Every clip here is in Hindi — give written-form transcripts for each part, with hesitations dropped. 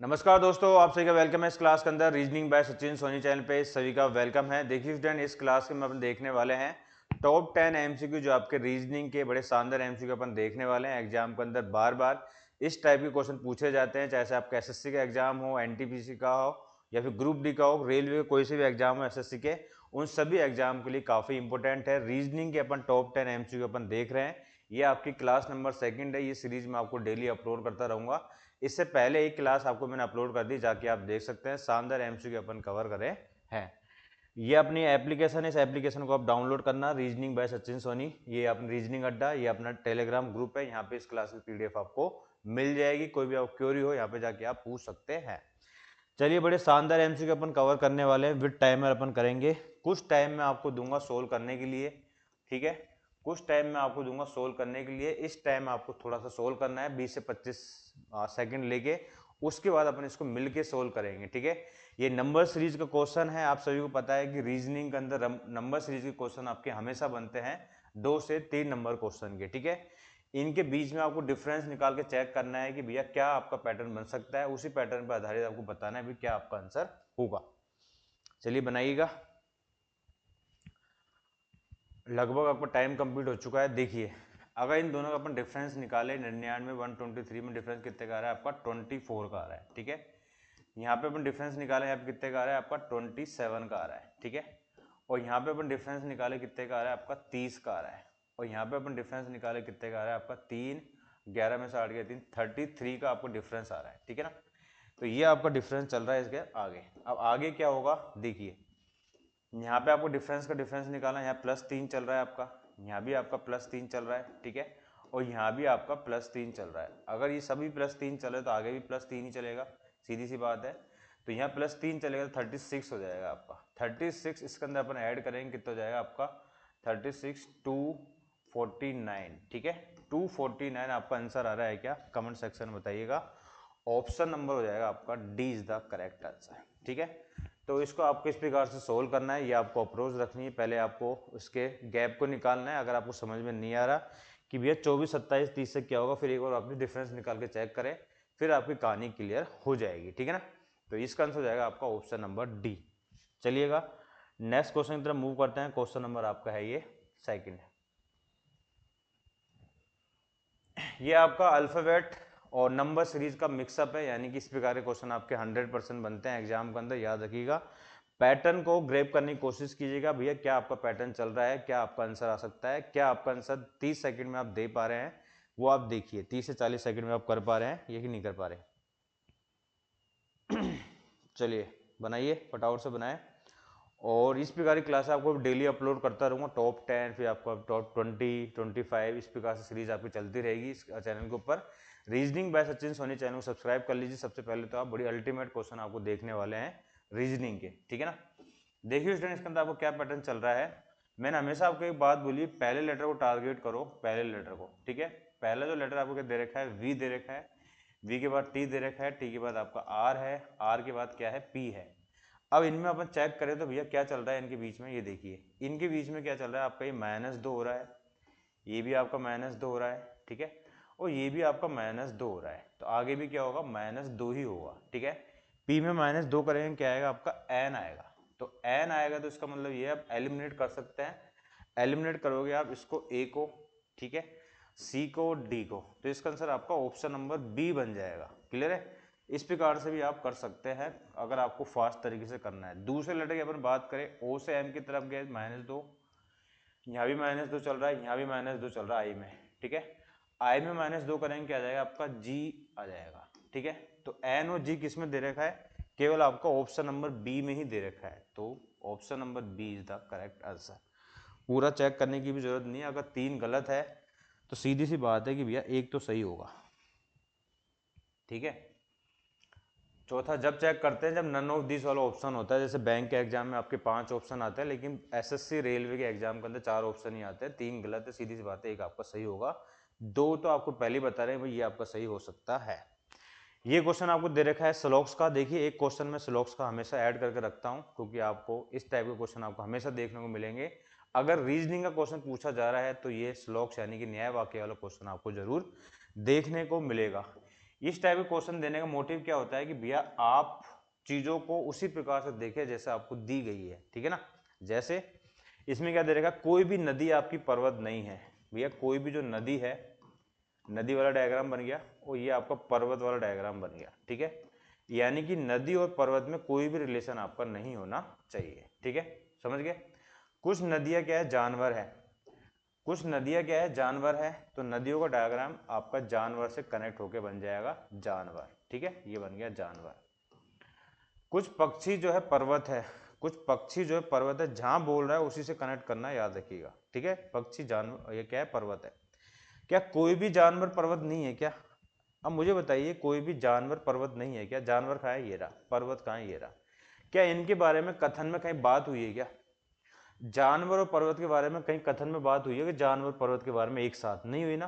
नमस्कार दोस्तों, आप सभी का वेलकम है इस क्लास के अंदर। Reasoning by Sachin Soni channel पे सभी का वेलकम है। देखिए स्टूडेंट, इस क्लास के में अपन देखने वाले हैं टॉप 10 एमसीक्यू जो आपके रीजनिंग के बड़े शानदार एमसीक्यू अपन देखने वाले हैं। एग्जाम के अंदर बार बार इस टाइप के क्वेश्चन पूछे जाते हैं, चाहे आपका एसएससी का एग्जाम हो, एनटीपीसी का हो या फिर ग्रुप डी का हो, रेलवे का कोई से भी एग्जाम हो एसएससी के, उन सभी एग्जाम के लिए काफी इंपॉर्टेंट है। रीजनिंग के अपन टॉप 10 एमसीक्यू अपन देख रहे हैं। ये आपकी क्लास नंबर 2 है। ये सीरीज में आपको डेली अपलोड करता रहूंगा। इससे पहले एक क्लास आपको मैंने अपलोड कर दी, जाके आप देख सकते हैं। शानदार एमसीक्यू अपन कवर करे हैं। ये अपनी एप्लीकेशन है, इस एप्लीकेशन को आप डाउनलोड करना, रीजनिंग बाय सचिन सोनी। ये अपना रीजनिंग अड्डा, ये अपना टेलीग्राम ग्रुप है। यहाँ पे इस क्लास की पीडीएफ आपको मिल जाएगी। कोई भी आप क्वेरी हो यहाँ पे जाके आप पूछ सकते हैं। चलिए, बड़े शानदार एमसीक्यू अपन कवर करने वाले हैं। विद टाइमर अपन करेंगे। कुछ टाइम में आपको दूंगा सोल्व करने के लिए, ठीक है। कुछ टाइम में आपको दूंगा सोल्व करने के लिए। इस टाइम आपको थोड़ा सा सोल्व करना है, 20 से 25 सेकंड लेके। उसके बाद अपन इसको मिलके सोल्व करेंगे, ठीक है। ये नंबर सीरीज का क्वेश्चन है। आप सभी को पता है कि रीजनिंग के अंदर नंबर सीरीज के क्वेश्चन आपके हमेशा बनते हैं 2 से 3 नंबर क्वेश्चन के, ठीक है। इनके बीच में आपको डिफरेंस निकाल के चेक करना है कि भैया क्या आपका पैटर्न बन सकता है। उसी पैटर्न पर आधारित आपको बताना है भी क्या आपका आंसर होगा। चलिए बनाइएगा। लगभग आपका टाइम कंप्लीट हो चुका है। देखिए, अगर इन दोनों का अपन डिफरेंस निकाले, 99 123 में डिफरेंस कितने का आ रहा है आपका? 24 का आ रहा है, ठीक है। यहाँ पे अपन डिफरेंस निकाले, यहाँ पे कितने का आ रहा है आपका? 27 का आ रहा है, ठीक है। और यहाँ पे अपन डिफरेंस निकाले, कितने का आ रहा है आपका? 30 का आ रहा है। और यहाँ पे अपन डिफरेंस निकाले, कितने का आ रहा है आपका? 3, 11 में से 8 गया 3, 33 का आपको डिफरेंस आ रहा है, ठीक है ना। तो ये आपका डिफरेंस चल रहा है इसके आगे। अब आगे क्या होगा देखिए, यहाँ पे आपको डिफरेंस का डिफरेंस निकालना है। यहाँ +3 चल रहा है आपका, यहाँ भी आपका +3 चल रहा है, ठीक है। और यहाँ भी आपका +3 चल रहा है। अगर ये सभी +3 चले तो आगे भी +3 ही चलेगा, सीधी सी बात है। तो यहाँ +3 चलेगा तो 36 हो जाएगा आपका। 36 इसके अंदर अपन ऐड करेंगे, कितना हो जाएगा आपका? 36 249, ठीक है। 249 आपका आंसर आ रहा है क्या? कमेंट सेक्शन में बताइएगा। ऑप्शन नंबर हो जाएगा आपका D is the correct answer, ठीक है। तो इसको आपको इस प्रकार से सोल्व करना है। ये आपको अप्रोच रखनी है। पहले आपको उसके गैप को निकालना है। अगर आपको समझ में नहीं आ रहा कि भैया 24 27 30 से क्या होगा, फिर एक बार अपनी डिफरेंस निकाल के चेक करें, फिर आपकी कहानी क्लियर हो जाएगी, ठीक है ना। तो इसका आंसर हो जाएगा आपका ऑप्शन नंबर डी। चलिएगा नेक्स्ट क्वेश्चन की तरफ मूव करते हैं। क्वेश्चन नंबर आपका है ये सेकंड। ये आपका अल्फाबेट और नंबर सीरीज का मिक्सअप है, यानी कि इस प्रकार के क्वेश्चन आपके 100% बनते हैं एग्जाम के अंदर। याद रखिएगा, पैटर्न को ग्रेप करने की कोशिश कीजिएगा। भैया क्या आपका पैटर्न चल रहा है, क्या आपका आंसर आ सकता है, क्या आपका आंसर 30 सेकंड में आप दे पा रहे हैं, वो आप देखिए। 30 से 40 सेकंड में आप कर पा रहे हैं ये कि नहीं कर पा रहे। चलिए बनाइए, फटाफट से बनाए। और इस प्रकार की क्लास आपको डेली अपलोड करता रहूँगा। टॉप 10, फिर आपका टॉप 20 25, इस प्रकार से सीरीज आपकी चलती रहेगी इस चैनल के ऊपर। Reasoning by Sachin Soni channel को सब्सक्राइब कर लीजिए। सबसे पहले तो आप बड़ी अल्टीमेट क्वेश्चन आपको देखने वाले हैं रीजनिंग के, ठीक है ना। देखिए स्टूडेंट, इसके अंदर आपको क्या पैटर्न चल रहा है। मैंने हमेशा आपको एक बात बोली, पहले लेटर को टारगेट करो, पहले लेटर को, ठीक है। पहला जो लेटर आपको क्या दे रखा है? वी दे रखा है। वी के बाद टी दे रखा है, टी के बाद आपका आर है, आर के बाद क्या है? पी है। अब इनमें अपन चेक करें तो भैया क्या चल रहा है इनके बीच में। ये देखिए, इनके बीच में क्या चल रहा है आपका? ये -2 हो रहा है, ये भी आपका -2 हो रहा है, ठीक है। और ये भी आपका -2 हो रहा है। तो आगे भी क्या होगा? -2 ही होगा, ठीक है। पी में -2 करेंगे, क्या आएगा आपका? एन आएगा। तो एन आएगा तो इसका मतलब ये आप एलिमिनेट कर सकते हैं। एलिमिनेट करोगे आप इसको, ए को, ठीक है, सी को, डी को, तो इसका आंसर आपका ऑप्शन नंबर बी बन जाएगा। क्लियर है? इस प्रकार से भी आप कर सकते हैं अगर आपको फास्ट तरीके से करना है। दूसरे लेटर की अपन बात करें, ओ से एम की तरफ गए -2, यहाँ भी -2 चल रहा है, यहाँ भी -2 चल रहा है आई में, ठीक है। आई में -2 करेंगे, क्या आ जाएगा आपका? जी आ जाएगा, ठीक है। तो एन और जी किस में दे रखा है? केवल आपका ऑप्शन नंबर बी में ही दे रखा है। तो option number B is the correct answer. पूरा चेक करने की भी जरूरत नहीं है। अगर 3 गलत है तो सीधी सी बात है कि भैया एक तो सही होगा, ठीक है। चौथा जब चेक करते हैं जब नन ऑफ दिस वाला ऑप्शन होता है, जैसे बैंक के एग्जाम में आपके 5 ऑप्शन आते हैं, लेकिन एसएससी रेलवे के एग्जाम के अंदर 4 ऑप्शन ही आते हैं। 3 गलत है, सीधी सी बात है, एक आपका सही होगा। 2 तो आपको पहले ही बता रहे हैं भाई ये आपका सही हो सकता है। ये क्वेश्चन आपको दे रखा है स्लॉक्स का। देखिए, एक क्वेश्चन में स्लॉक्स का हमेशा ऐड करके रखता हूं, क्योंकि आपको इस टाइप के क्वेश्चन आपको हमेशा देखने को मिलेंगे। अगर रीजनिंग का क्वेश्चन पूछा जा रहा है तो ये स्लॉक्स यानी कि न्याय वाक्य वाला क्वेश्चन आपको जरूर देखने को मिलेगा। इस टाइप के क्वेश्चन देने का मोटिव क्या होता है कि भैया आप चीजों को उसी प्रकार से देखें जैसे आपको दी गई है, ठीक है ना। जैसे इसमें क्या दे रखा, कोई भी नदी आपकी पर्वत नहीं है। भैया कोई भी जो नदी है, नदी वाला डायग्राम बन गया और ये आपका पर्वत वाला डायग्राम बन गया, ठीक है। यानी कि नदी और पर्वत में कोई भी रिलेशन आपका नहीं होना चाहिए, ठीक है, समझ गए। कुछ नदियां क्या है, जानवर है, कुछ नदियां क्या है, जानवर है, तो नदियों का डायग्राम आपका जानवर से कनेक्ट होके बन जाएगा जानवर, ठीक है, ये बन गया जानवर। कुछ पक्षी जो है पर्वत है, कुछ पक्षी जो है पर्वत है, जहां बोल रहा है उसी से कनेक्ट करना याद रखिएगा, ठीक है। पक्षी जानवर, ये क्या है, पर्वत है। क्या कोई भी जानवर पर्वत नहीं है क्या? अब मुझे बताइए, कोई भी जानवर पर्वत नहीं है क्या? जानवर कहाँ है, ये रहा, पर्वत कहाँ है, ये रहा। क्या इनके बारे में कथन में कहीं बात हुई है क्या? जानवर और पर्वत के बारे में कहीं कथन में बात हुई है कि जानवर पर्वत के बारे में एक साथ? नहीं हुई ना।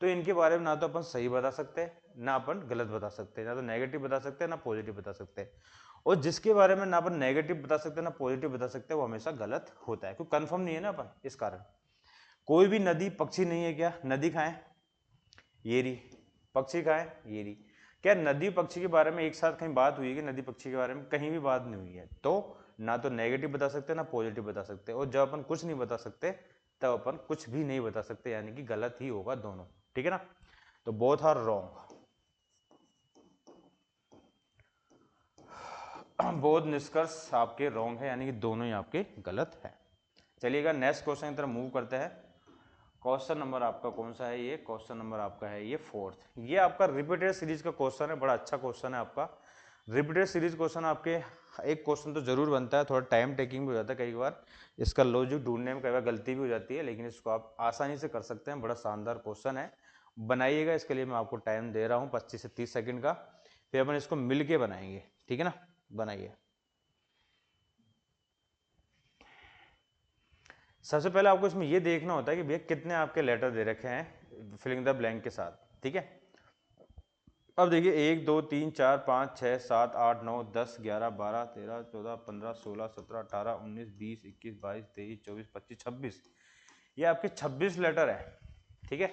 तो इनके बारे में ना तो अपन सही बता सकते हैं, ना अपन गलत बता सकते हैं, ना तो नेगेटिव बता सकते हैं, ना पॉजिटिव बता सकते हैं। और जिसके बारे में ना अपन नेगेटिव बता सकते हैं, ना पॉजिटिव बता सकते हैं, वो हमेशा गलत होता है, क्योंकि कंफर्म नहीं है ना अपन, इस कारण। कोई भी नदी पक्षी नहीं है क्या? नदी कहाँ है, ये रही। पक्षी कहाँ है, ये रही। क्या नदी पक्षी के बारे में एक साथ कहीं बात हुई है कि नदी पक्षी के बारे में? कहीं भी बात नहीं हुई है। तो ना तो नेगेटिव बता सकते, ना पॉजिटिव बता सकते। और जब अपन कुछ नहीं बता सकते तब अपन कुछ भी नहीं बता सकते, यानी कि गलत ही होगा दोनों, ठीक है ना। तो बोथ आर रॉन्ग, बोध निष्कर्ष आपके रॉन्ग है, यानी कि दोनों ही आपके गलत है। चलिएगा नेक्स्ट क्वेश्चन की तरफ मूव करते हैं। क्वेश्चन नंबर आपका कौन सा है, ये क्वेश्चन नंबर आपका है ये 4th। ये आपका रिपीटेड सीरीज का क्वेश्चन है, बड़ा अच्छा क्वेश्चन है आपका। रिपीटेड सीरीज क्वेश्चन आपके एक क्वेश्चन तो जरूर बनता है, थोड़ा टाइम टेकिंग भी हो जाता है कई बार, इसका लॉजिक ढूंढने में कई बार गलती भी हो जाती है, लेकिन इसको आप आसानी से कर सकते हैं। बड़ा शानदार क्वेश्चन है, बनाइएगा। इसके लिए मैं आपको टाइम दे रहा हूँ 25 से 30 सेकंड का, फिर अपन इसको मिल के बनाएंगे, ठीक है ना। बनाइए। सबसे पहले आपको इसमें ये देखना होता है कि भैया कितने आपके लेटर दे रखे हैं फिलिंग द ब्लैंक के साथ, ठीक है। अब देखिए 1 2 3 4 5 6 7 8 9 10 11 12 13 14 15 16 17 18 19 20 21 22 23 24 25 26, ये आपके 26 लेटर है, ठीक है।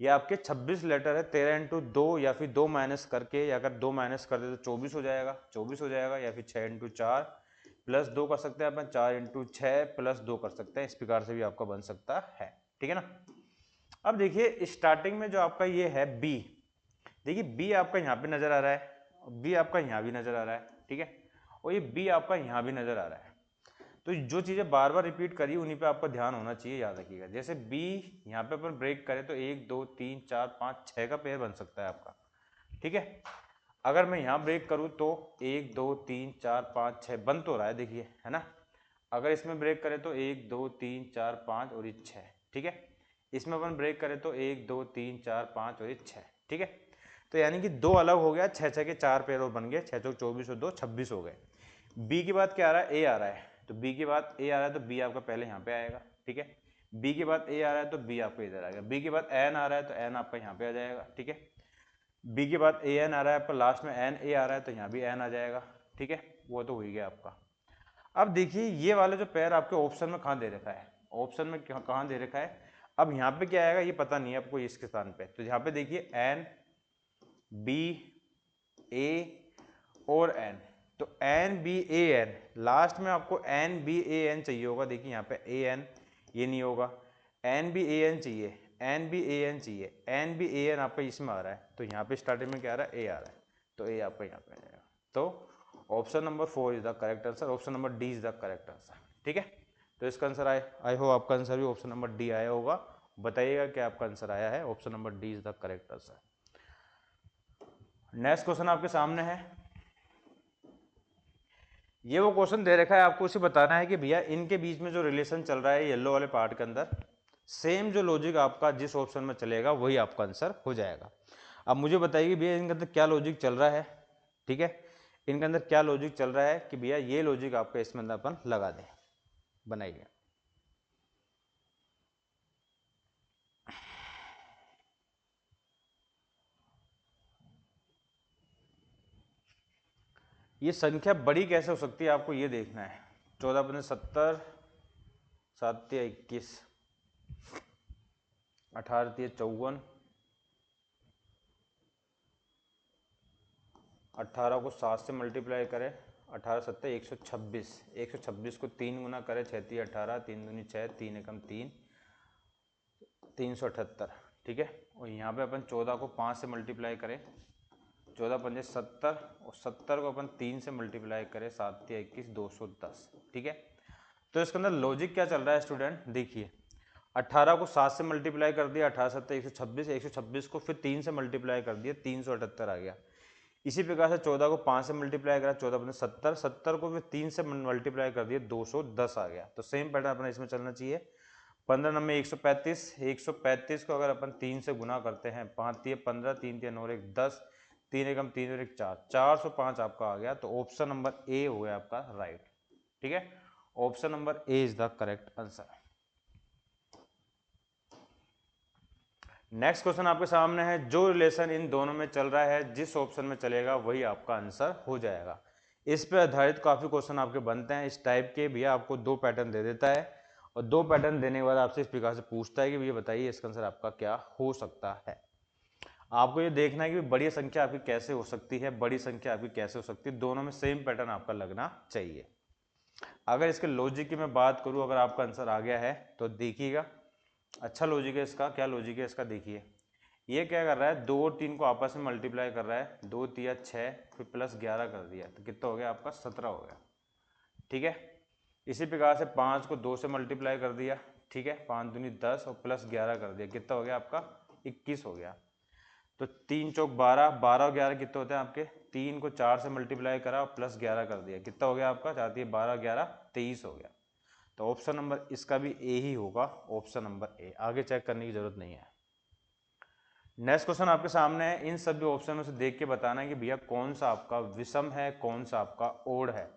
ये आपके 26 लेटर है। 13 इंटू 2 या फिर 2 माइनस करके, या अगर 2 माइनस कर दे तो 24 हो जाएगा, 24 हो जाएगा। या फिर 6 इंटू 4 प्लस 2 कर सकते हैं अपन, 4 इंटू 6 प्लस 2 कर सकते हैं, इस प्रकार से भी आपका बन सकता है, ठीक है ना। अब देखिए स्टार्टिंग में जो आपका ये है बी, देखिए बी आपका यहाँ पे नजर आ रहा है, बी आपका यहाँ भी नजर आ रहा है, ठीक है, और ये बी आपका यहाँ भी नजर आ रहा है। तो जो चीजें बार बार रिपीट करी उन्हीं पे आपका ध्यान होना चाहिए, याद रखिएगा। जैसे बी यहाँ पे अपन ब्रेक करें तो 1 2 3 4 5 6 का पेयर बन सकता है आपका, ठीक है। अगर मैं यहाँ ब्रेक करूँ तो 1 2 3 4 5 6 बन तो रहा है, देखिए, है ना। अगर इसमें ब्रेक करें तो 1 2 3 4 5 और ये 6, ठीक है। इसमें अपन ब्रेक करें तो 1 2 3 4 5 और ये 6, ठीक है। तो यानी कि दो अलग हो गया, 6 6 के 4 पेयर और बन गए, 6 चौक 24 और 2 26 हो गए। बी के बाद क्या आ रहा है, ए आ रहा है, तो बी के बाद ए आ रहा है तो बी आपका पहले यहाँ पे आएगा, ठीक है। बी के बाद ए आ रहा है तो बी आपका इधर आएगा। बी के बाद एन आ रहा है तो एन आपका यहाँ पे आ जाएगा, ठीक है। बी के बाद ए एन आ रहा है आपका, लास्ट में एन ए आ रहा है तो यहाँ भी एन आ जाएगा, ठीक है। वो तो हो ही गया आपका। अब देखिए ये वाले जो पेयर आपके ऑप्शन में कहाँ दे रखा है, ऑप्शन में कहाँ दे रखा है। अब यहाँ पे क्या आएगा ये पता नहीं है आपको इसके स्थान पे, तो यहाँ पे देखिए एन बी ए और एन, तो N B A N, last में आपको एन बी ए एन चाहिए होगा। देखिए यहाँ पे ए एन ये नहीं होगा, एन बी ए एन चाहिए, एन बी ए एन चाहिए, एन बी ए एन आपका इसमें आ रहा है, तो यहाँ पे स्टार्टिंग में क्या आ रहा है, ए आ रहा है, तो ए आपका यहाँ पे आ जाएगा। तो option number 4 is the correct answer, option number D is the correct answer, ठीक है। तो इसका आंसर आई हो आपका आंसर भी ऑप्शन नंबर डी आया होगा। बताइएगा क्या आपका आंसर आया है, option number D is the correct answer. Next question आपके सामने है, ये वो क्वेश्चन दे रखा है, आपको उसे बताना है कि भैया इनके बीच में जो रिलेशन चल रहा है येलो वाले पार्ट के अंदर, सेम जो लॉजिक आपका जिस ऑप्शन में चलेगा वही आपका आंसर हो जाएगा। अब मुझे बताइए कि भैया इनके अंदर क्या लॉजिक चल रहा है, ठीक है। इनके अंदर क्या लॉजिक चल रहा है कि भैया ये लॉजिक आपका इसमें अंदर अपन लगा दें। बनाइए। ये संख्या बड़ी कैसे हो सकती है आपको ये देखना है। 14 पंजे 70, 7 तिया 21, 18 तिया 54, 18 को 7 से मल्टीप्लाई करें, 18 सत्तर 126, 126 को 3 गुना करें, 6 18, 3 दूनी 6, 3 एकम 3, 378, ठीक है। और यहाँ पे अपन 14 को 5 से मल्टीप्लाई करें, 14 पंजे 70, और 70 को अपन 3 से मल्टीप्लाई करें, 7 21, 210, ठीक है। तो इसके अंदर लॉजिक क्या चल रहा है स्टूडेंट, देखिए 18 को 7 से मल्टीप्लाई कर दिया, 18 सत्तर 126, 126 को फिर 3 से मल्टीप्लाई कर दिया, 378 आ गया। इसी प्रकार से 14 को 5 से मल्टीप्लाई करा, 14 पंजे 70, 70 को फिर 3 से मल्टीप्लाई कर दिया, 210 आ गया। तो सेम पैटर्न अपना इसमें चलना चाहिए। 15 नंबर 135, 135 को अगर अपन 3 से गुना करते हैं, 5 3 15, 3 3 और 1 10, 3 एकम 3 और 1 4, 405 आपका आ गया। तो ऑप्शन नंबर ए हो गया आपका राइट, ठीक है। Option number A is the correct answer. Next question आपके सामने है, जो रिलेशन इन दोनों में चल रहा है जिस ऑप्शन में चलेगा वही आपका आंसर हो जाएगा। इस पे आधारित काफी क्वेश्चन आपके बनते हैं इस टाइप के। भैया आपको 2 पैटर्न दे देता है और 2 पैटर्न देने के बाद आपसे इस प्रकार से पूछता है कि भैया बताइए इसका आंसर आपका क्या हो सकता है। आपको ये देखना है कि बड़ी संख्या आपकी कैसे हो सकती है, बड़ी संख्या आपकी कैसे हो सकती है, दोनों में सेम पैटर्न आपका लगना चाहिए। अगर इसके लॉजिक की मैं बात करूं, अगर आपका आंसर आ गया है तो देखिएगा, अच्छा लॉजिक है इसका। क्या लॉजिक है इसका, देखिए ये क्या कर रहा है, 2 और 3 को आपस में मल्टीप्लाई कर रहा है, 2 3 6, फिर प्लस 11 कर दिया, तो कितना हो गया आपका 17 हो गया, ठीक है। इसी प्रकार से 5 को 2 से मल्टीप्लाई कर दिया, ठीक है, 5 दूनी 10 और प्लस 11 कर दिया, कितना हो गया आपका 21 हो गया। तो 3 चौक 12, 12 और 11 कितने होते हैं आपके, 3 को 4 से मल्टीप्लाई करा और प्लस 11 कर दिया, कितना हो गया आपका, चाहती है 12 11 23 हो गया। तो ऑप्शन नंबर इसका भी ए ही होगा, ऑप्शन नंबर ए, आगे चेक करने की जरूरत नहीं है। नेक्स्ट क्वेश्चन आपके सामने है, इन सभी ऑप्शन में से देख के बताना है कि भैया कौन सा आपका विषम है, कौन सा आपका ओड है।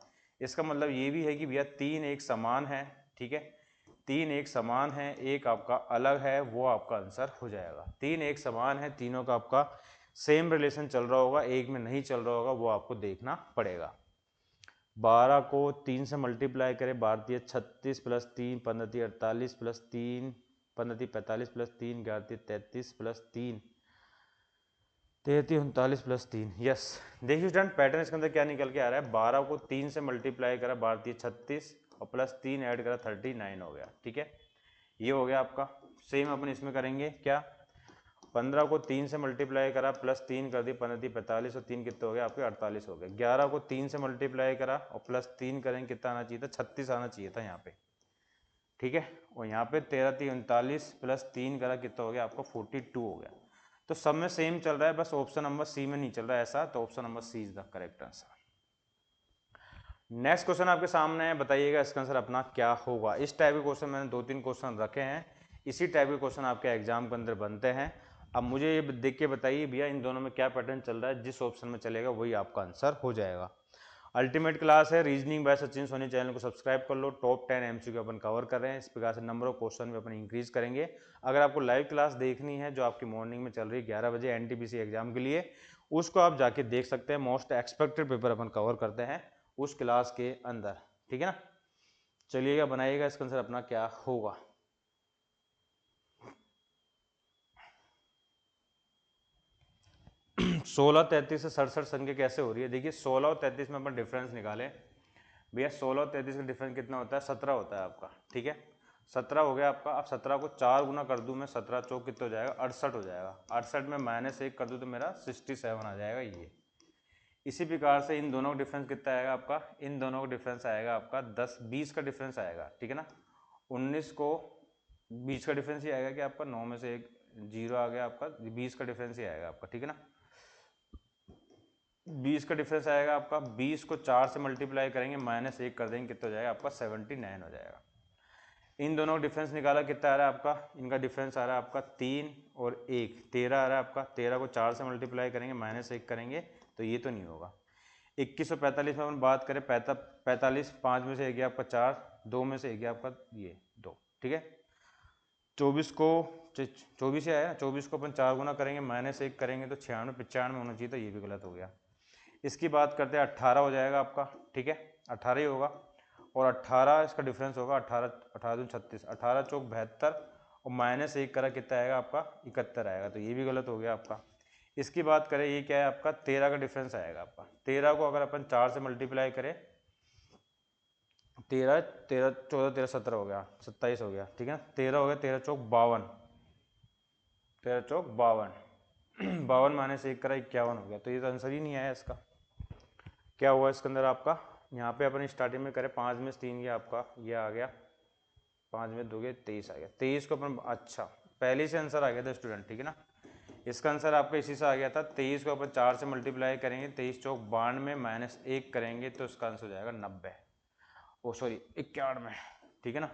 इसका मतलब ये भी है कि भैया 3 एक समान है, ठीक है, 3 एक समान है, एक आपका अलग है, वो आपका आंसर हो जाएगा। 3 एक समान है, तीनों का आपका सेम रिलेशन चल रहा होगा, एक में नहीं चल रहा होगा, वो आपको देखना पड़ेगा। 12 को 3 से मल्टीप्लाई करें, 12 36 plus 3 15 48 plus 3 15 45 plus 3 11 33 plus 3 33 39 plus 3। Yes, देखिए स्टूडेंट पैटर्न इसके अंदर क्या निकल के आ रहा है, 12 को 3 से मल्टीप्लाई करा, 12 36 और प्लस 3 ऐड करा 39 हो गया, ठीक है, ये हो गया आपका। सेम अपन इसमें करेंगे क्या, 15 को 3 से मल्टीप्लाई करा, प्लस 3 कर दी, 15 45 और 3 कितने हो गया आपके 48 हो गए। 11 को 3 से मल्टीप्लाई करा और प्लस 3 करेंगे, कितना आना चाहिए था, 36 आना चाहिए था यहाँ पे, ठीक है। और यहाँ पे 13 3 39 प्लस 3 करा, कितना हो गया आपका 42 हो गया। तो सब में सेम चल रहा है, बस ऑप्शन नंबर सी में नहीं चल रहा है ऐसा, तो option number C is the correct answer. Next question आपके सामने है, बताइएगा इसका आंसर अपना क्या होगा। इस टाइप के क्वेश्चन मैंने 2-3 क्वेश्चन रखे हैं, इसी टाइप के क्वेश्चन आपके एग्जाम के अंदर बनते हैं। अब मुझे ये देख के बताइए भैया इन दोनों में क्या पैटर्न चल रहा है, जिस ऑप्शन में चलेगा वही आपका आंसर हो जाएगा। अल्टीमेट क्लास है reasoning by Sachin Soni, channel को सब्सक्राइब कर लो। टॉप 10 एमसीक्यू अपन कवर कर रहे हैं, इस प्रकार से नंबर ऑफ क्वेश्चन भी अपन इंक्रीज करेंगे। अगर आपको लाइव क्लास देखनी है जो आपकी मॉर्निंग में चल रही है 11 बजे एनटीपीसी एग्जाम के लिए, उसको आप जाके देख सकते हैं। मोस्ट एक्सपेक्टेड पेपर अपन कवर करते हैं उस क्लास के अंदर, ठीक है ना। चलिएगा बनाइएगा इसका आंसर अपना क्या होगा। सोलह 33 से 67 संख्या कैसे हो रही है, देखिए 16 और 33 में अपन डिफरेंस निकालें भैया, 16 और 33 का डिफरेंस कितना होता है, 17 होता है आपका, ठीक है, 17 हो गया आपका। अब 17 को 4 गुना कर दूं मैं, 17 चौक कितना हो जाएगा 68 हो जाएगा, 68 में -1 कर दूं तो मेरा 67 आ जाएगा ये। इसी प्रकार से इन दोनों का डिफरेंस कितना आएगा आपका, इन दोनों का डिफरेंस आएगा आपका 10 20 का डिफरेंस आएगा, ठीक है ना। 19 को 20 का डिफरेंस ही आएगा कि आपका 9 में से एक 0 आ गया आपका, 20 का डिफरेंस ही आएगा आपका, ठीक है ना। 20 का डिफरेंस आएगा आपका, 20 को 4 से मल्टीप्लाई करेंगे, -1 कर देंगे, कितना हो जाएगा आपका 79 हो जाएगा। इन दोनों का डिफरेंस निकाला, कितना आ रहा है आपका, इनका डिफरेंस आ रहा है आपका 3 और 1 13 आ रहा है आपका। 13 को 4 से मल्टीप्लाई करेंगे, -1 करेंगे तो ये तो नहीं होगा। 2145 में अपन बात करें, 45 5 में से एक गया आपका 4, 2 में से एक गया आपका ये 2, ठीक है। 24 को 24 ही आया, 24 को अपन 4 गुना करेंगे, -1 करेंगे तो 96 95 होना चाहिए, तो ये भी गलत हो गया। इसकी बात करते हैं, 18 हो जाएगा आपका, ठीक है, 18 ही होगा। और 18 इसका डिफरेंस होगा, 18 18 दूनी 36, 18 चौक 72 और -1 करा कितना आएगा आपका 71 आएगा, तो ये भी गलत हो गया आपका। इसकी बात करें, ये क्या है आपका 13 का डिफरेंस आएगा आपका। 13 को अगर अपन 4 से मल्टीप्लाई करें, 13 13 14 13 17 हो गया, 27 हो गया, ठीक है। 13 हो गया, 13 चौक 52, 13 चौक 52 52 माइनस 1 करा 51 हो गया। तो ये तो आंसर ही नहीं आया इसका। क्या हुआ इसके अंदर आपका, यहाँ पे अपन स्टार्टिंग में करें 5 में से 3 गया आपका, ये आ गया 5 में 2 गए 23 आ गया। 23 को अपन, अच्छा पहले से आंसर आ गया था स्टूडेंट, ठीक है ना। इसका आंसर आपका इसी से आ गया था। 23 को अपन 4 से मल्टीप्लाई करेंगे, 23 चौक 92 माइनस 1 करेंगे तो इसका आंसर हो जाएगा 90, ओ सॉरी 91, ठीक है ना।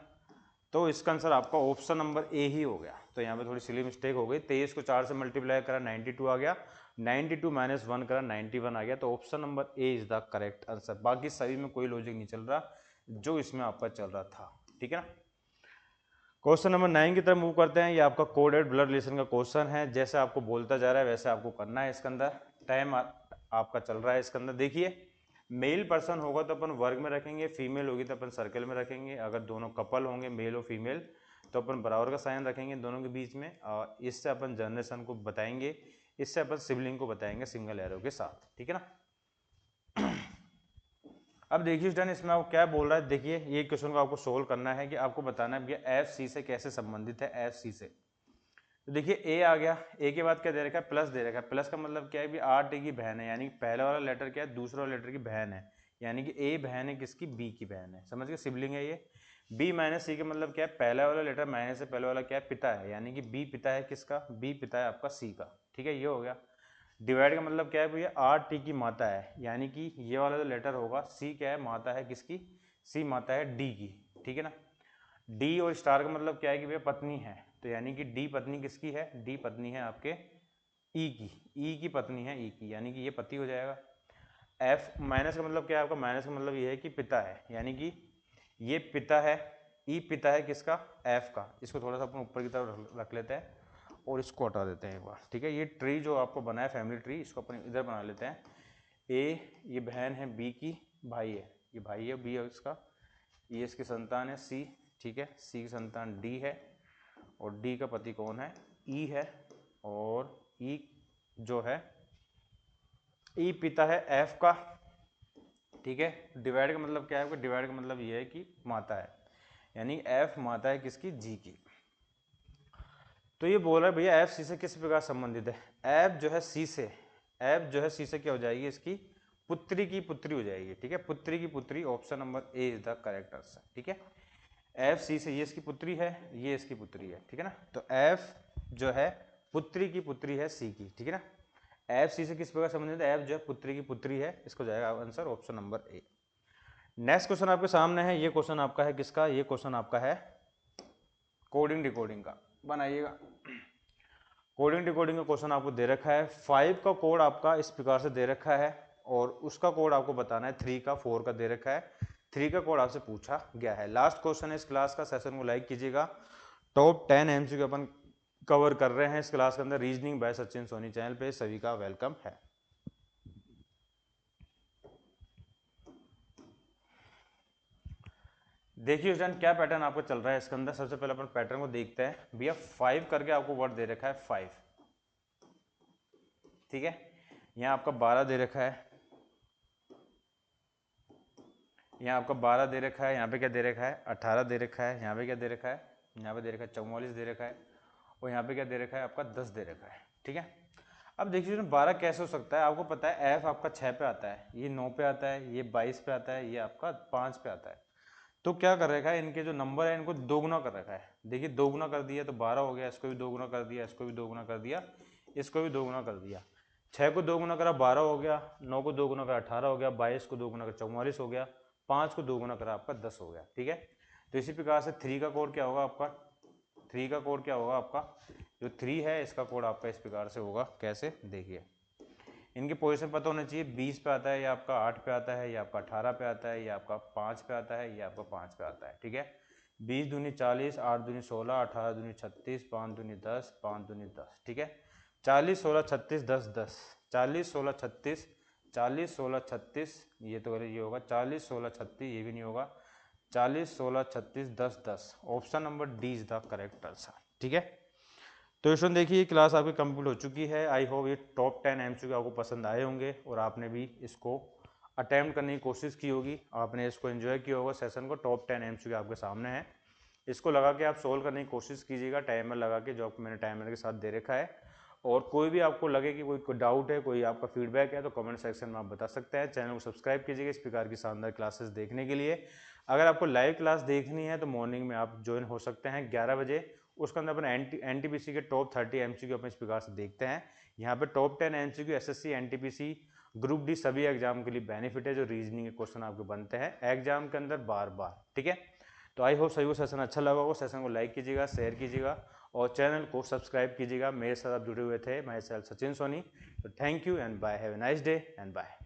तो इसका आंसर आपका ऑप्शन नंबर ए ही हो गया। तो यहाँ पे थोड़ी सिली मिस्टेक हो गई। 23 को 4 से मल्टीप्लाई करा 92 आ गया, 92 माइनस 1 करा 91 आ गया। तो option number A is the correct answer. बाकी सभी में कोई लॉजिक नहीं चल रहा जो इसमें आपका चल रहा था, ठीक है ना। क्वेश्चन नंबर 9 की तरफ मूव करते हैं। ये आपका कोडेड ब्लड रिलेशन का क्वेश्चन है। जैसे आपको बोलता जा रहा है वैसे आपको करना है। इसके अंदर टाइम आपका चल रहा है। इसके अंदर देखिए, मेल पर्सन होगा तो अपन वर्ग में रखेंगे, फीमेल होगी तो अपन सर्कल में रखेंगे। अगर दोनों कपल होंगे मेल और फीमेल तो अपन बराबर का साइन रखेंगे दोनों के बीच में। और इससे अपन जनरेशन को बताएंगे, इससे अपन सिबलिंग को बताएंगे सिंगल एरो के साथ, ठीक है ना। अब देखिए स्टूडेंट, इसमें आपको क्या बोल रहा है, देखिए ये क्वेश्चन को आपको सोल्व करना है कि आपको बताना है भैया एफ सी से कैसे संबंधित है, एफ सी से। तो देखिए ए आ गया, ए के बाद क्या दे रखा है, प्लस दे रखा है। प्लस का मतलब क्या है भी, आर टी की बहन है, यानी पहला वाला लेटर क्या है, दूसरा वाला लेटर की बहन है, यानी कि ए बहन है किसकी, बी की बहन है, समझ गए, सिबलिंग है ये। बी माइनस सी का मतलब क्या है, पहला वाला लेटर माइनस से पहले वाला क्या है, पिता है, यानी कि बी पिता है किसका, बी पिता है आपका सी का, ठीक है, ये हो गया। डिवाइड का मतलब क्या है भैया, आर टी की माता है, यानी कि ये वाला जो लेटर होगा, सी क्या है, माता है किसकी, सी माता है डी की, ठीक है ना। डी और स्टार का मतलब क्या है कि भैया पत्नी है, तो यानी कि डी पत्नी किसकी है, डी पत्नी है आपके ई की, ई की पत्नी है ई की, यानी कि ये पति हो जाएगा। एफ माइनस का मतलब क्या है आपका, माइनस का मतलब ये है कि पिता है, यानी कि ये पिता है, ई पिता है किसका, एफ का। इसको थोड़ा सा अपन ऊपर की तरफ रख लेते हैं और इसको हटा देते हैं एक बार, ठीक है। ये ट्री जो आपको बना है फैमिली ट्री, इसको अपन इधर बना लेते हैं। ए ये बहन है बी की, भाई है, ये भाई है, बी है इसका, ये इसकी संतान है सी, ठीक है, सी की संतान डी है, और डी का पति कौन है, ई है, और ई जो है, ई पिता है एफ का, ठीक है। डिवाइड का मतलब क्या है, डिवाइड का मतलब ये है कि माता है, यानी एफ माता है किसकी, जी की। तो ये बोल रहा है भैया एफ सी से किस प्रकार संबंधित है, एफ जो है सी से, एफ जो है सी से क्या हो जाएगी, इसकी पुत्री की पुत्री हो जाएगी, ठीक है, पुत्री की पुत्री। Option number A is the correct answer, ठीक है। एफ सी से ये इसकी पुत्री है, ये इसकी पुत्री है, ठीक है ना। तो एफ जो है पुत्री की पुत्री है सी की, ठीक है ना। एफ सी से किस प्रकार संबंधित है, एफ जो है पुत्री की पुत्री है, इसको जाएगा answer option number A. Next question आपके सामने है। ये क्वेश्चन आपका है किसका, ये क्वेश्चन आपका है कोडिंग डिकोडिंग का, बनाइएगा। कोडिंग डिकोडिंग का क्वेश्चन आपको दे रखा है। 5 का कोड आपका इस प्रकार से दे रखा है, और उसका कोड आपको बताना है 3 का, 4 का दे रखा है। 3 का कोड आपसे पूछा गया है। लास्ट क्वेश्चन है इस क्लास का, सेशन को लाइक कीजिएगा। टॉप 10 एमसीक्यू अपन कवर कर रहे हैं इस क्लास के अंदर, reasoning by Sachin Soni channel पे, सभी का वेलकम है। देखिए स्टूडेंट क्या पैटर्न आपको चल रहा है इसके अंदर। सबसे पहले अपन पैटर्न को देखते हैं भैया। 5 करके आपको वर्ड दे रखा है 5, ठीक है। यहाँ आपका 12 दे रखा है, यहाँ आपका 12 दे रखा है, यहाँ पे क्या दे रखा है 18 दे रखा है, यहाँ पे क्या दे रखा है, यहाँ पे दे रखा है 44 दे रखा है, और यहाँ पे क्या दे रखा है आपका 10 दे रखा है, ठीक है। अब देखिए 12 कैसे हो सकता है, आपको पता है एफ आपका 6 पे आता है, ये 9 पे आता है, ये 22 पे आता है, ये आपका 5 पे आता है। तो क्या कर रखा है, इनके जो नंबर है इनको दोगुना कर रखा है। देखिए दोगुना कर दिया तो 12 हो गया, इसको भी दोगुना कर दिया, इसको भी दोगुना कर दिया, इसको भी दोगुना कर दिया। 6 को दोगुना करा 12 हो गया, 9 को दोगुना करा 18 हो गया, 22 को दोगुना करा 44 हो गया, 5 को दोगुना करा आपका 10 हो गया, ठीक है। तो इसी प्रकार से 3 का कोड क्या होगा आपका, 3 का कोड क्या होगा आपका, जो 3 है इसका कोड आपका इस प्रकार से होगा। कैसे, देखिए इनकी पोजीशन पता होना चाहिए। 20 पे आता है, या आपका 8 पे आता है, या आपका 18 पे आता है, या आपका 5 पे आता है, या आपका 5 पे आता है, ठीक है। 20 दूनी 40, 8 दूनी 16, 18 दूनी 36, 5 दूनी 10, 5 दूनी 10, ठीक है। 40 16 36 10 10, 40 16 36, 40 16 36, ये तो ये होगा 40 16 36, ये भी नहीं होगा। 40 16 36 10 10, option number D is the correct answer, ठीक है। तो स्टूडेंट देखिए क्लास आपकी कंप्लीट हो चुकी है। आई होप ये टॉप 10 एमसीक्यू आपको पसंद आए होंगे और आपने भी इसको अटेम्प्ट करने की कोशिश की होगी, आपने इसको एंजॉय किया होगा। सेशन को टॉप 10 एमसीक्यू आपके सामने है, इसको लगा के आप सोल्व करने की कोशिश कीजिएगा, टाइमर लगा के जो आपको मैंने टाइमर के साथ दे रखा है। और कोई भी आपको लगे कि कोई डाउट है, कोई आपका फीडबैक है, तो कमेंट सेक्शन में आप बता सकते हैं। चैनल को सब्सक्राइब कीजिएगा इस प्रकार की शानदार क्लासेस देखने के लिए। अगर आपको लाइव क्लास देखनी है तो मॉर्निंग में आप ज्वाइन हो सकते हैं 11 बजे। उसके अंदर अपने एनटीपीसी के टॉप 30 एमसीक्यू अपने इस प्रकार से देखते हैं। यहाँ पे top 10 MCQ SSC, NTPC, group D सभी एग्जाम के लिए बेनिफिट है, जो रीजनिंग के क्वेश्चन आपके बनते हैं एग्जाम के अंदर बार बार। ठीक है, तो आई होप सभी को सेशन अच्छा लगा होगा। सेशन को लाइक कीजिएगा, शेयर कीजिएगा और चैनल को सब्सक्राइब कीजिएगा। मेरे साथ आप जुड़े हुए थे, मैं सचिन सोनी। तो thank you and bye, have a nice day and bye.